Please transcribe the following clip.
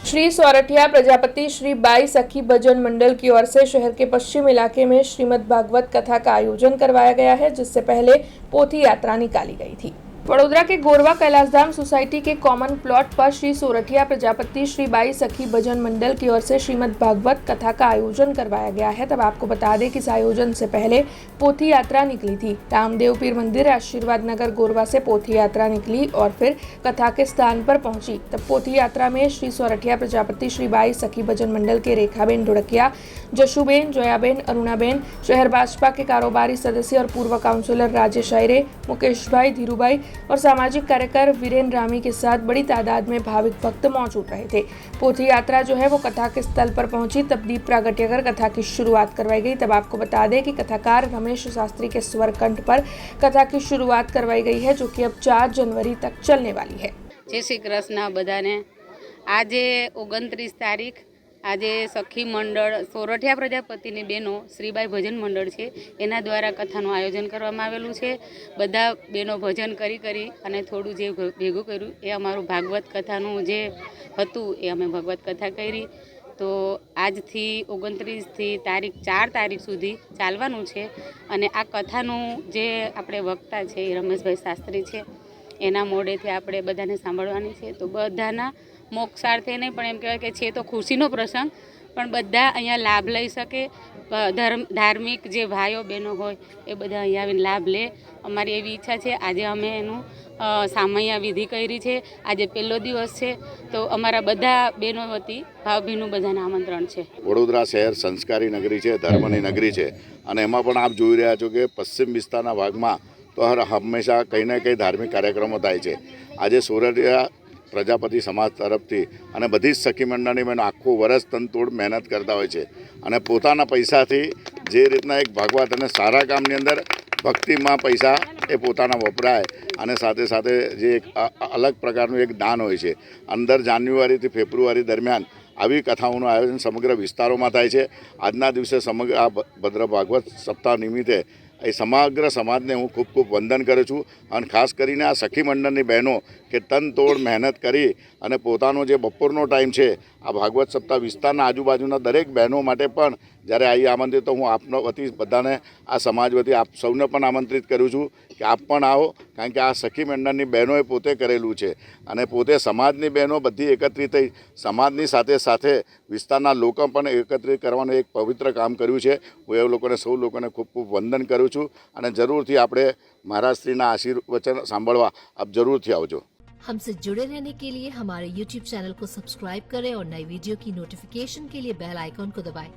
Shri Sorathiya Prajapati Shri by सखी भजन मंडल की ओर से शहर के पश्चिम इलाके में श्रीमद् भागवत कथा का आयोजन करवाया गया है, जिससे पहले पोथी यात्रा निकाली गई थी। वडोदरा के गोरवा कैलाशधाम सोसाइटी के कॉमन प्लॉट पर श्री सोरठिया प्रजापति श्री बाई सखी भजन मंडल की ओर से श्रीमद् भागवत कथा का आयोजन करवाया गया है। तब आपको बता दें कि इस आयोजन से पहले पोथी यात्रा निकली थी। रामदेव पीर मंदिर आशीर्वाद नगर गोरवा से पोथी यात्रा निकली और फिर कथा के स्थान पर पहुंची। तब पोथी यात्रा में श्री सोरठिया प्रजापति श्री बाई सखी भजन मंडल के रेखाबेन ढुड़किया, जशुबेन, जोयाबेन, अरुणाबेन, शहर भाजपा के कारोबारी सदस्य और पूर्व काउंसिलर राजेश आयरे, मुकेश भाई, धीरूभाई और सामाजिक कार्यकर वीरेंद्र रामी के साथ बड़ी तादाद में भाविक भक्त मौजूद रहे थे। पोथी यात्रा जो है वो कथा के स्थल पर पहुंची, तब दीप प्रागट्य कर कथा की शुरुआत करवाई गई। तब आपको बता दें कि कथाकार रमेश शास्त्री के स्वर कंठ पर कथा की शुरुआत करवाई गई है, जो कि अब 4 जनवरी तक चलने वाली है। जय श्री कृष्ण बधाने। आज 29 तारीख આજે સખી મંડળ સોરઠિયા પ્રજાપતિની બહેનો શ્રીબાઈ ભજન મંડળ છે એના દ્વારા કથાનું આયોજન કરવામાં આવેલું છે। બધા બહેનો ભજન કરી અને થોડું જે ભેગું કર્યું એ અમારું ભાગવત કથાનું જે હતું એ અમે ભગવત કથા કરી। તો આજથી 29થી તારીખ 4 તારીખ સુધી ચાલવાનું છે અને આ કથાનું જે આપણે વક્તા છે એ રમેશભાઈ શાસ્ત્રી છે, એના મોઢેથી આપણે બધાને સાંભળવાની છે। તો બધાના મોક્ષાર્થે નહીં પણ એમ કહેવાય કે છે તો ખુશીનો પ્રસંગ, પણ બધા અહીંયા લાભ લઈ શકે। ધાર્મિક જે ભાઈઓ બહેનો હોય એ બધા અહીંયા આવીને લાભ લે, અમારી એવી ઈચ્છા છે। આજે અમે એનું સામૈયા વિધિ કરી છે। આજે પહેલો દિવસ છે, તો અમારા બધા બહેનો વતી ભાવભીનું બધાને આમંત્રણ છે। વડોદરા શહેર સંસ્કારી નગરી છે, ધર્મની નગરી છે અને એમાં પણ આપ જોઈ રહ્યા છો કે પશ્ચિમ વિસ્તારના ભાગમાં તો હંમેશા કંઈ ને કંઈ ધાર્મિક કાર્યક્રમો થાય છે। આજે સોરઠિયા પ્રજાપતિ સમાજ તરફથી અને બધી જ સખી મંડળની બહેનો આખું વર્ષ તનતોડ મહેનત કરતા હોય છે અને પોતાના પૈસાથી જે રીતના એક ભાગવત અને સારા કામની અંદર ભક્તિમાં પૈસા એ પોતાના વપરાય અને સાથે સાથે જે એક અલગ પ્રકારનું એક દાન હોય છે। અંદર જાન્યુઆરીથી ફેબ્રુઆરી દરમિયાન આવી કથાઓનું આયોજન સમગ્ર વિસ્તારોમાં થાય છે। આજના દિવસે સમગ્ર આ ભદ્ર ભાગવત સપ્તાહ નિમિત્તે એ સમગ્ર સમાજને હું ખૂબ ખૂબ વંદન કરું છું અને ખાસ કરીને આ સખી મંડળની બહેનો કે તનતોડ મહેનત કરી અને પોતાનો જે બપોરનો ટાઈમ છે આ ભાગવત સપ્તાહ વિસ્તારના આજુબાજુના દરેક બહેનો માટે પણ જ્યારે આવી આમંત્રિત, તો હું આપનો વતી બધાને આ સમાજ વતી આપ સૌને પણ આમંત્રિત કરું છું કે આપ પણ આવો, કારણ કે આ સખી મંડળની બહેનોએ પોતે કરેલું છે અને પોતે સમાજની બહેનો બધી એકત્રિત થઈ સમાજની સાથે સાથે વિસ્તારના લોકો પણ એકત્રિત કરવાનું એક પવિત્ર કામ કર્યું છે। હું એ લોકોને સૌ લોકોને ખૂબ ખૂબ વંદન કરું છું અને જરૂરથી આપણે મહારાજશ્રીના આશીર્વચન સાંભળવા આપ જરૂરથી આવજો। हमसे जुड़े रहने के लिए हमारे YouTube चैनल को सब्सक्राइब करें और नई वीडियो की नोटिफिकेशन के लिए बेल आइकॉन को दबाएं।